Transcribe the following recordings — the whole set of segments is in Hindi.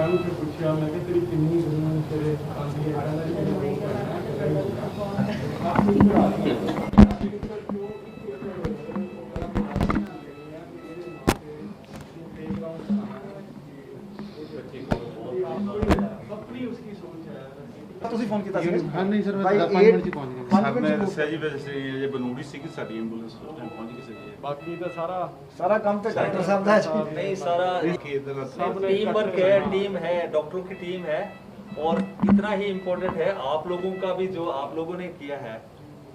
मैम से पूछा, मैं कि तेरी कितनी जमीन तेरे आंधी है अपनी उसकी सोच है। ਤੁਸੀਂ ਫੋਨ ਕੀਤਾ ਸੀ ਹਾਂ ਨਹੀਂ ਸਰ, ਮੈਂ ਭਾਈ 5 ਮਿੰਟ 'ਚ ਪਹੁੰਚ ਗਿਆ। ਸਰ ਨੇ ਦੱਸਿਆ ਜੀ ਵੈਸੇ ਜੇ ਬਨੂੜੀ ਸੀ ਕਿ ਸਾਡੀ ਐਂਬੂਲੈਂਸ ਉਸ ਟਾਈਮ ਪਹੁੰਚ ਗਈ ਸੀ। बाकी तो ਸਾਰਾ ਕੰਮ ਤੇ ਡਾਕਟਰ ਸਾਹਿਬ ਦਾ ਹੈ। नहीं सारा सब टीम वर्क है, टीम है, डॉक्टरों की टीम है। और इतना ही इम्पोर्टेंट है आप लोगों का भी जो आप लोगों ने किया है,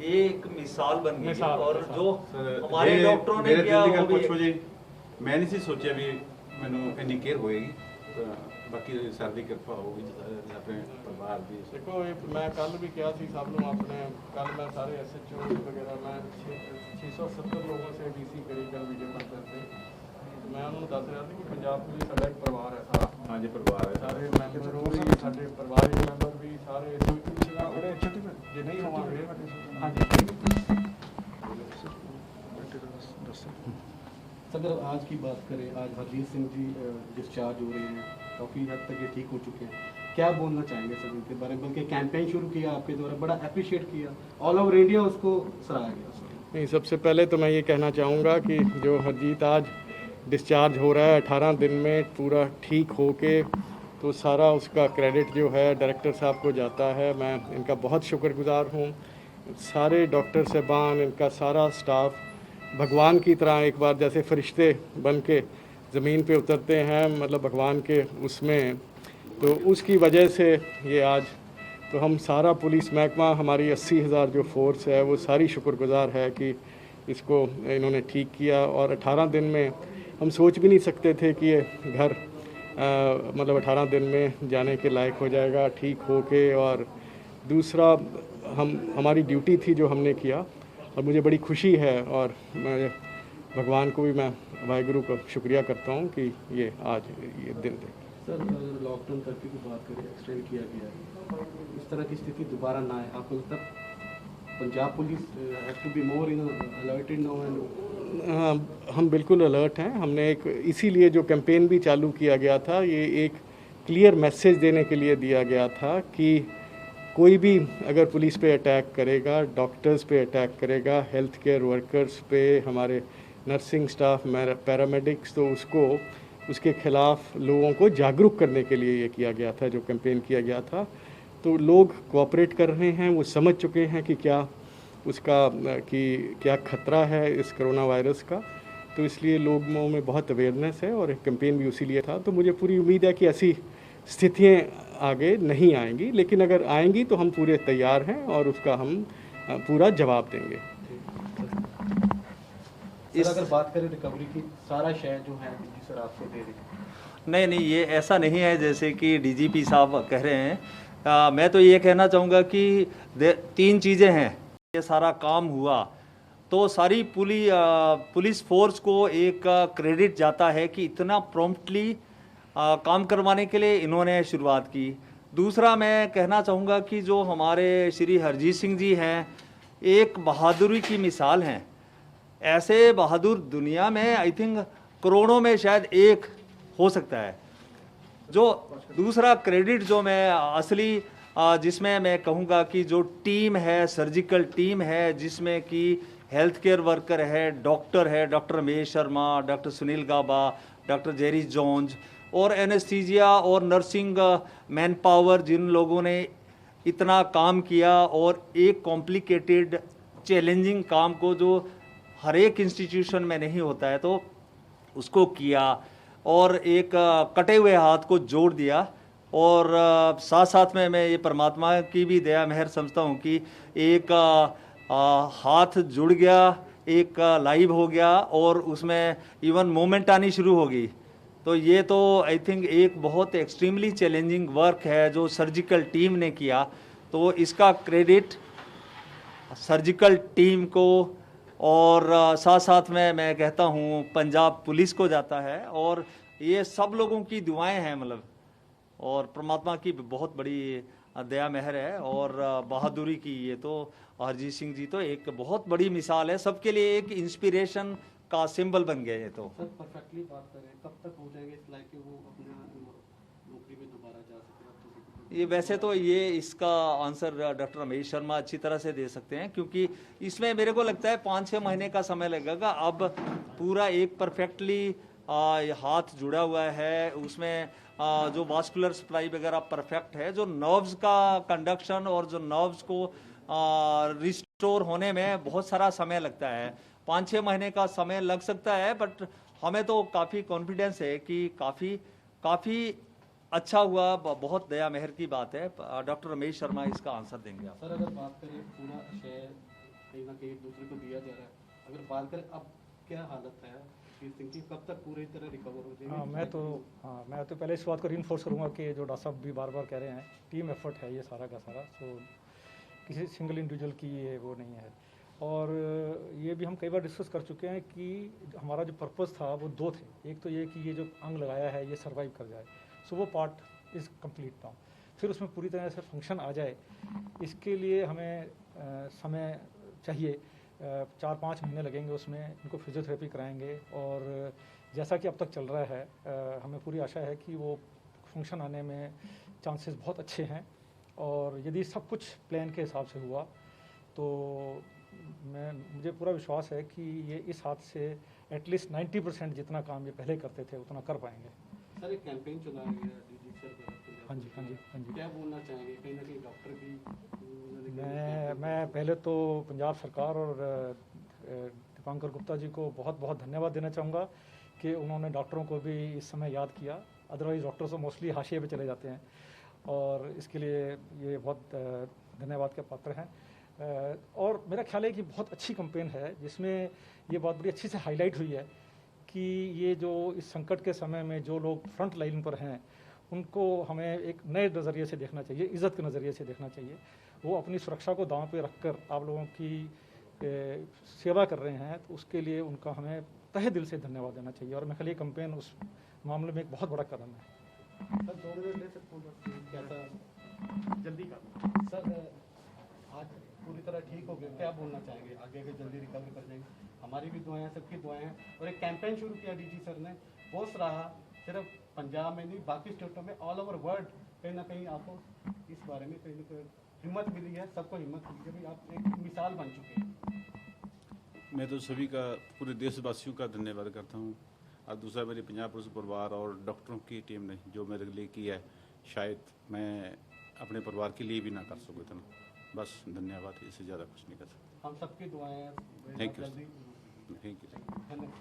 ये एक मिसाल बन गई है। और जो हमारे डॉक्टरों ने किया वो भी ਪੁੱਛੋ ਜੀ, ਮੈਂ ਨਹੀਂ ਸੀ ਸੋਚਿਆ ਵੀ ਮੈਨੂੰ ਇੰਨੀ ਕੇਅਰ ਹੋਏਗੀ। ਬਾਕੀ ਸਰ ਦੀ ਕਿਰਪਾ ਹੋਊਗੀ ਆਪਣੇ ਪਰਿਵਾਰ ਦੀ। देखो मैं कल भी किया थी सब लोग अपने, कल मैं सारे SHO वगैरह मैं 670 लोगों से DC करी कल वीडियो कॉन्फ्रेंस से। मैं उन्होंने दस रहा था कि पंजाब पुलिस साडा एक परिवार है सारा। हाँ जी, परिवार है सारे मैंबर भी साडे परिवारिक मैंबर भी सारे बड़े जे नहीं होवांगे। हाँ जी अगर आज की बात करें, आज हरजीत सिंह जी डिस्चार्ज हो रहे हैं, काफ़ी हद तक ये ठीक हो चुके हैं, क्या बोलना चाहेंगे सर इनके बारे में? बल्कि कैंपेन शुरू किया आपके द्वारा, बड़ा अप्रिशिएट किया, ऑल ओवर इंडिया उसको सराहा गया सर। नहीं, सबसे पहले तो मैं ये कहना चाहूँगा कि जो हरजीत आज डिस्चार्ज हो रहा है 18 दिन में पूरा ठीक हो के, तो सारा उसका क्रेडिट जो है डायरेक्टर साहब को जाता है। मैं इनका बहुत शुक्रगुजार हूँ। सारे डॉक्टर साहबान, इनका सारा स्टाफ भगवान की तरह एक बार जैसे फरिश्ते बन के ज़मीन पे उतरते हैं, मतलब भगवान के उसमें, तो उसकी वजह से ये आज, तो हम सारा पुलिस महकमा, हमारी 80,000 जो फोर्स है वो सारी शुक्रगुजार है कि इसको इन्होंने ठीक किया। और 18 दिन में हम सोच भी नहीं सकते थे कि ये घर मतलब 18 दिन में जाने के लायक हो जाएगा ठीक हो के। और दूसरा हमारी ड्यूटी थी जो हमने किया, और मुझे बड़ी खुशी है और मैं भगवान को भी मैं वाहिगुरु का शुक्रिया करता हूँ कि ये आज ये दिन थे। सर लॉकडाउन कर्फ्यू की बात करें, एक्सटेंड किया गया है, इस तरह की स्थिति दोबारा ना आए, आपको लगता है Punjab police have to be more in alerted now? हाँ, हम बिल्कुल अलर्ट हैं। हमने एक इसीलिए जो कैंपेन भी चालू किया गया था, ये एक क्लियर मैसेज देने के लिए दिया गया था कि कोई भी अगर पुलिस पे अटैक करेगा, डॉक्टर्स पे अटैक करेगा, हेल्थ केयर वर्कर्स पे, हमारे नर्सिंग स्टाफ, पैरामेडिक्स, तो उसको उसके ख़िलाफ़ लोगों को जागरूक करने के लिए ये किया गया था, जो कैंपेन किया गया था। तो लोग कोऑपरेट कर रहे हैं, वो समझ चुके हैं कि क्या उसका कि क्या ख़तरा है इस कोरोना वायरस का, तो इसलिए लोगों में बहुत अवेयरनेस है और कैंपेन भी उसी लिए था। तो मुझे पूरी उम्मीद है कि ऐसी स्थितियाँ आगे नहीं आएंगी, लेकिन अगर आएंगी तो हम पूरे तैयार हैं और उसका हम पूरा जवाब देंगे। इस अगर बात करें रिकवरी की, सारा शहर जो है सर आपको दे दें? नहीं, ये ऐसा नहीं है जैसे कि DGP साहब कह रहे हैं। मैं तो ये कहना चाहूँगा कि 3 चीज़ें हैं। ये सारा काम हुआ तो सारी पुलिस फोर्स को एक क्रेडिट जाता है कि इतना प्रॉम्प्टली काम करवाने के लिए इन्होंने शुरुआत की। दूसरा मैं कहना चाहूँगा कि जो हमारे श्री हरजीत सिंह जी हैं, एक बहादुरी की मिसाल हैं। ऐसे बहादुर दुनिया में आई थिंक करोड़ों में शायद एक हो सकता है। जो दूसरा क्रेडिट जो मैं असली जिसमें मैं कहूँगा कि जो टीम है, सर्जिकल टीम है, जिसमें कि हेल्थ केयर वर्कर है, डॉक्टर रमेश शर्मा, डॉक्टर सुनील गाबा, डॉक्टर जेरी जोन्स, और एनेस्थीसिया और नर्सिंग मैन पावर, जिन लोगों ने इतना काम किया और एक कॉम्प्लिकेटेड चैलेंजिंग काम को जो हर एक इंस्टीट्यूशन में नहीं होता है, तो उसको किया और एक कटे हुए हाथ को जोड़ दिया। और साथ साथ में मैं ये परमात्मा की भी दया मेहर समझता हूँ कि एक हाथ जुड़ गया, एक लाइव हो गया और उसमें इवन मूवमेंट आनी शुरू होगी। तो ये तो आई थिंक एक बहुत एक्सट्रीमली चैलेंजिंग वर्क है जो सर्जिकल टीम ने किया। तो इसका क्रेडिट सर्जिकल टीम को और साथ साथ में मैं कहता हूँ पंजाब पुलिस को जाता है। और ये सब लोगों की दुआएं हैं, मतलब, और परमात्मा की बहुत बड़ी दया मेहर है और बहादुरी की। ये तो हरजीत सिंह जी तो एक बहुत बड़ी मिसाल है, सबके लिए एक इंस्पिरेशन का सिंबल बन गए। ये तो सर परफेक्टली बात करें, कब तक हो जाएंगे इस लायक कि वो अपना नौकरी में ये वैसे तो ये इसका आंसर डॉक्टर रमेश शर्मा अच्छी तरह से दे सकते हैं, क्योंकि इसमें मेरे को लगता है 5-6 महीने का समय लगेगा। अब पूरा एक परफेक्टली हाथ जुड़ा हुआ है, उसमें जो वास्कुलर सप्लाई वगैरह परफेक्ट है, जो नर्व्स का कंडक्शन और जो नर्व्स को रिस्टोर होने में बहुत सारा समय लगता है। 5-6 महीने का समय लग सकता है, बट हमें तो काफ़ी कॉन्फिडेंस है कि काफ़ी अच्छा हुआ। बहुत दया मेहर की बात है। डॉक्टर रमेश शर्मा इसका आंसर देंगे आप। सर अगर बात करें पूरा श्रेय कहीं ना कहीं एक दूसरे को दिया जा रहा है, अगर बात करें अब क्या हालत है कि कब तक पूरी तरह रिकवर हो जाएगी? मैं तो पहले इस बात को रीइंफोर्स करूंगा कि जो डॉक्टर साहब भी बार बार कह रहे हैं, टीम एफर्ट है ये सारा का सारा। सो किसी सिंगल इंडिविजुअल की ये वो नहीं है। और ये भी हम कई बार डिस्कस कर चुके हैं कि हमारा जो पर्पस था वो 2 थे। एक तो ये कि ये जो अंग लगाया है ये सर्वाइव कर जाए, सो वो पार्ट इज़ कंप्लीट नाउ। फिर उसमें पूरी तरह से फंक्शन आ जाए, इसके लिए हमें समय चाहिए। 4-5 महीने लगेंगे उसमें। इनको फिजियोथेरेपी कराएंगे और जैसा कि अब तक चल रहा है हमें पूरी आशा है कि वो फंक्शन आने में चांसेस बहुत अच्छे हैं। और यदि सब कुछ प्लान के हिसाब से हुआ तो मुझे पूरा विश्वास है कि ये इस हाथ से एटलीस्ट 90% जितना काम ये पहले करते थे उतना कर पाएंगे। सर एक कैंपेन चलाया गया डीजी सर द्वारा। हाँ जी, हाँ जी, हाँ जी। क्या बोलना चाहेंगे? कहीं ना कहीं डॉक्टर भी मैं पहले तो पंजाब सरकार और दीपांकर गुप्ता जी को बहुत बहुत धन्यवाद देना चाहूँगा कि उन्होंने डॉक्टरों को भी इस समय याद किया। अदरवाइज़ डॉक्टर तो मोस्टली हाशिए पे चले जाते हैं, और इसके लिए ये बहुत धन्यवाद के पात्र हैं। और मेरा ख्याल है कि बहुत अच्छी कैंपेन है जिसमें ये बात बड़ी अच्छी से हाईलाइट हुई है कि ये जो इस संकट के समय में जो लोग फ्रंट लाइन पर हैं उनको हमें एक नए नज़रिए से देखना चाहिए, इज़्ज़त के नज़रिए से देखना चाहिए। वो अपनी सुरक्षा को दांव पे रखकर आप लोगों की सेवा कर रहे हैं, तो उसके लिए उनका हमें तहे दिल से धन्यवाद देना चाहिए। और मैं ख्याल ये कैंपेन उस मामले में एक बहुत बड़ा कदम है। सर 2 मिनट ले सकते हो? कैसा जल्दी कर सर आज पूरी तरह ठीक हो गए, क्या बोलना चाहेंगे? आगे अगर जल्दी रिकवर कर जाएंगे, हमारी भी दुआएं हैं, सबकी दुआएं हैं। और एक कैंपेन शुरू किया डीजी सर ने, पोस्ट रहा सिर्फ पंजाब में नहीं बाकी स्टेटों में, ऑल ओवर वर्ल्ड। कहीं ना कहीं आपको इस बारे में कहीं ना कहीं हिम्मत मिली है, सबको हिम्मत मिली है, भाई आप एक मिसाल बन चुके हैं। मैं तो सभी का, पूरे देशवासियों का धन्यवाद करता हूँ। और दूसरा मेरे पंजाब पुलिस परिवार और डॉक्टरों की टीम ने जो मेरे लिए किया है, शायद मैं अपने परिवार के लिए भी ना कर सकूँ इतना। बस धन्यवाद, इससे ज़्यादा कुछ नहीं कर सकता। हम सबकी दुआएं हैं। थैंक यू, जल्दी थैंक यू। धन्यवाद।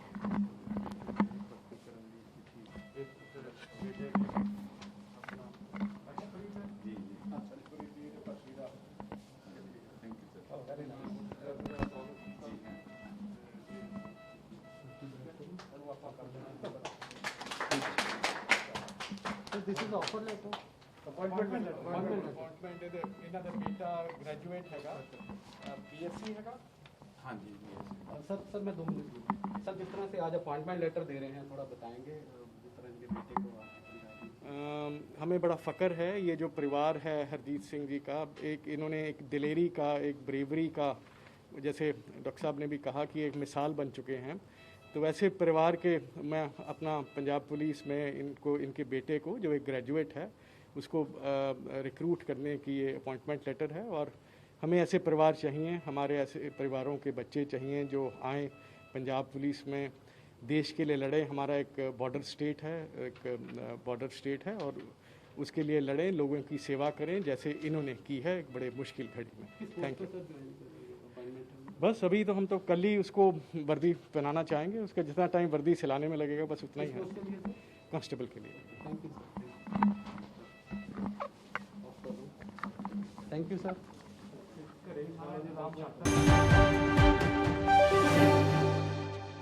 This is the offer letter. Appointment ਇਹਨਾਂ ਦਾ ਬੇਟਾ ਗ੍ਰੈਜੂਏਟ ਹੈਗਾ, BSc ਹੈਗਾ। हाँ जी, सर मैं 2 मिनट सर, जिस तरह से आज अपॉइंटमेंट लेटर दे रहे हैं, थोड़ा बताएंगे जिस तरह इनके बेटे को हमें बड़ा फ़ख्र है। ये जो परिवार है हरजीत सिंह जी का, एक इन्होंने एक दिलेरी का, एक ब्रेवरी का, जैसे डॉक्टर साहब ने भी कहा कि एक मिसाल बन चुके हैं। तो वैसे परिवार के मैं अपना पंजाब पुलिस में इनको, इनके बेटे को जो एक ग्रेजुएट है उसको रिक्रूट करने की ये अपॉइंटमेंट लेटर है। और हमें ऐसे परिवार चाहिए, हमारे ऐसे परिवारों के बच्चे चाहिए जो आएँ पंजाब पुलिस में, देश के लिए लड़े। हमारा एक बॉर्डर स्टेट है, एक बॉर्डर स्टेट है, और उसके लिए लड़ें, लोगों की सेवा करें जैसे इन्होंने की है एक बड़े मुश्किल घड़ी में। Thank you. बस अभी तो हम तो कल ही उसको वर्दी पहनाना चाहेंगे, उसका जितना टाइम वर्दी सिलाने में लगेगा बस उतना ही है, कांस्टेबल के लिए। Thank you sir.